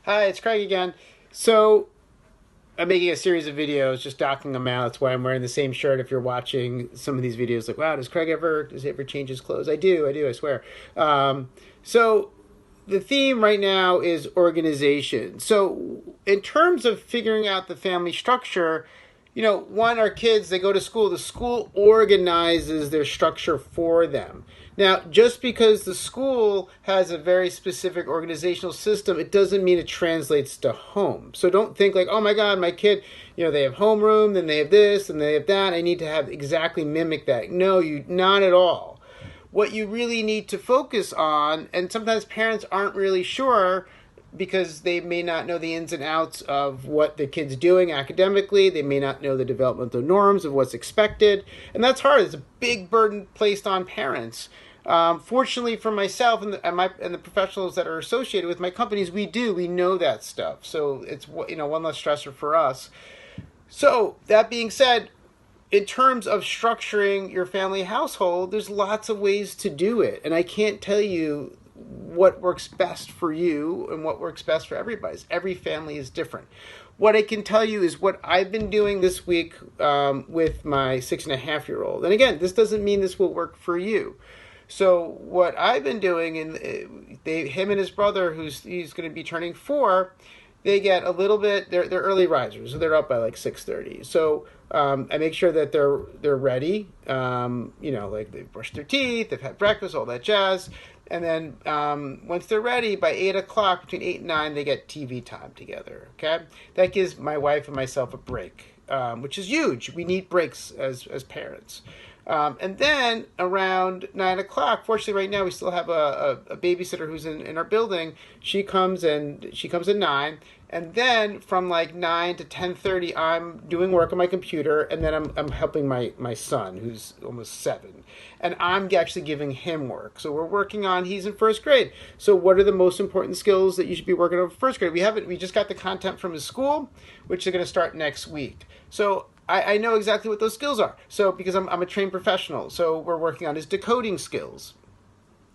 Hi, it's Craig again. So, I'm making a series of videos, just docking them out. That's why I'm wearing the same shirt. If you're watching some of these videos, like, wow, does he ever change his clothes? I swear. So, the theme right now is organization. So, in terms of figuring out the family structure, one, our kids, they go to school. The school organizes their structure for them. Now, just because the school has a very specific organizational system, it doesn't mean it translates to home. So don't think like, oh my God, my kid, they have homeroom, then they have this, and they have that. I need to have exactly mimic that. No, not at all. What you really need to focus on, and sometimes parents aren't really sure because they may not know the ins and outs of what the kid's doing academically. They may not know the developmental norms of what's expected. And that's hard. It's a big burden placed on parents. Fortunately for myself and the professionals that are associated with my companies, we know that stuff. So it's one less stressor for us. So that being said, in terms of structuring your family household, there's lots of ways to do it. And I can't tell you what works best for you and what works best for everybody. Every family is different. What I can tell you is what I've been doing this week with my 6.5-year-old. And again, this doesn't mean this will work for you. So what I've been doing, and him and his brother, he's going to be turning 4, they get a little bit. They're early risers, so they're up by like 6:30. So I make sure that they're ready. Like they've brushed their teeth, they've had breakfast, all that jazz. And then once they're ready, by 8 o'clock, between 8 and 9, they get TV time together. Okay, that gives my wife and myself a break, which is huge. We need breaks as parents. And then around 9 o'clock, fortunately right now we still have a babysitter who's in our building. She comes at 9. And then from like 9 to 10:30, I'm doing work on my computer. And then I'm helping my son, who's almost 7. And I'm actually giving him work. So we're working on, he's in first grade. So what are the most important skills that you should be working on for first grade? We just got the content from his school, which is going to start next week. So I know exactly what those skills are. So because I'm a trained professional. So we're working on his decoding skills.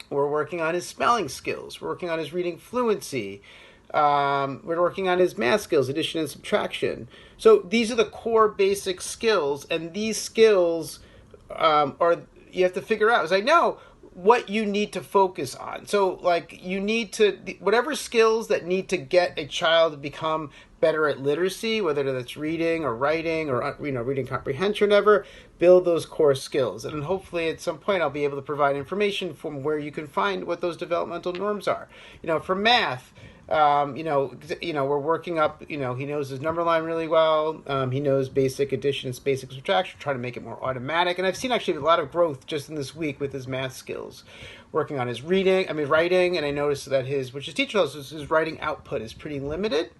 We're working on his spelling skills. We're working on his reading fluency. We're working on his math skills, addition and subtraction. So these are the core basic skills. And these skills are, you have to figure out. As I know, what you need to focus on. So like you need to, whatever skills that need to get a child to become better at literacy, whether that's reading or writing or reading comprehension or whatever, build those core skills. And hopefully at some point I'll be able to provide information from where you can find what those developmental norms are. For math, we're working up, he knows his number line really well. He knows basic addition and basic subtraction, trying to make it more automatic. And I've seen actually a lot of growth just in this week with his math skills. Working on his writing, and I noticed that which his teacher knows, his writing output is pretty limited.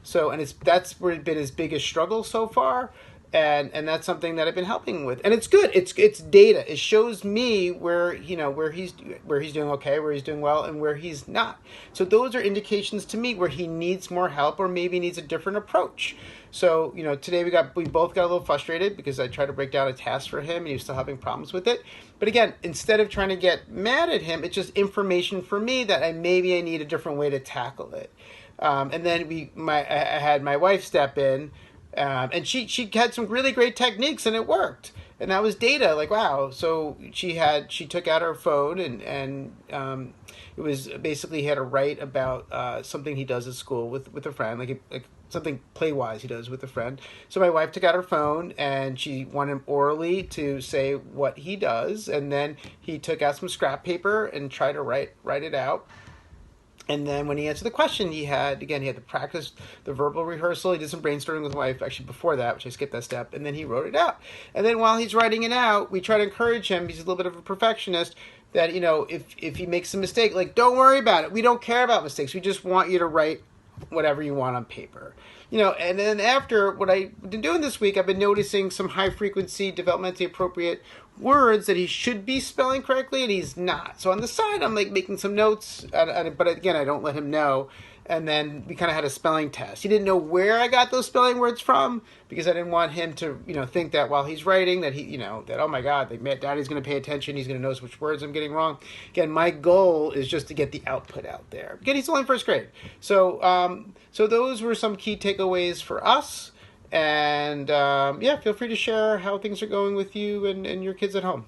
So, and that's been his biggest struggle so far. And that's something that I've been helping with, and it's good. It's data. It shows me where he's doing okay, where he's doing well, and where he's not. So those are indications to me where he needs more help, or maybe needs a different approach. So today we both got a little frustrated because I tried to break down a task for him, and he was still having problems with it. But again, instead of trying to get mad at him, it's just information for me that I need a different way to tackle it. And then I had my wife step in. And she had some really great techniques, and it worked. And that was data. Like, wow. So she took out her phone, and it was basically he had to write about something he does at school with a friend, like something play-wise he does with a friend. So my wife took out her phone, and she wanted him orally to say what he does. And then he took out some scrap paper and tried to write it out. And then when he answered the question, he had to practice the verbal rehearsal. He did some brainstorming with my wife actually before that, which I skipped that step. And then he wrote it out. And then while he's writing it out, we try to encourage him. He's a little bit of a perfectionist. That, if he makes a mistake, like, don't worry about it. We don't care about mistakes. We just want you to write whatever you want on paper. And then after what I've been doing this week, I've been noticing some high frequency, developmentally appropriate words that he should be spelling correctly, and he's not. So on the side, I'm like making some notes, but again, I don't let him know. and then we kind of had a spelling test. He didn't know where I got those spelling words from because I didn't want him to, think that while he's writing that that, oh my God, Daddy's going to pay attention. He's going to notice which words I'm getting wrong. Again, my goal is just to get the output out there. Again, he's only in first grade. So, so those were some key takeaways for us. And yeah, feel free to share how things are going with you and your kids at home.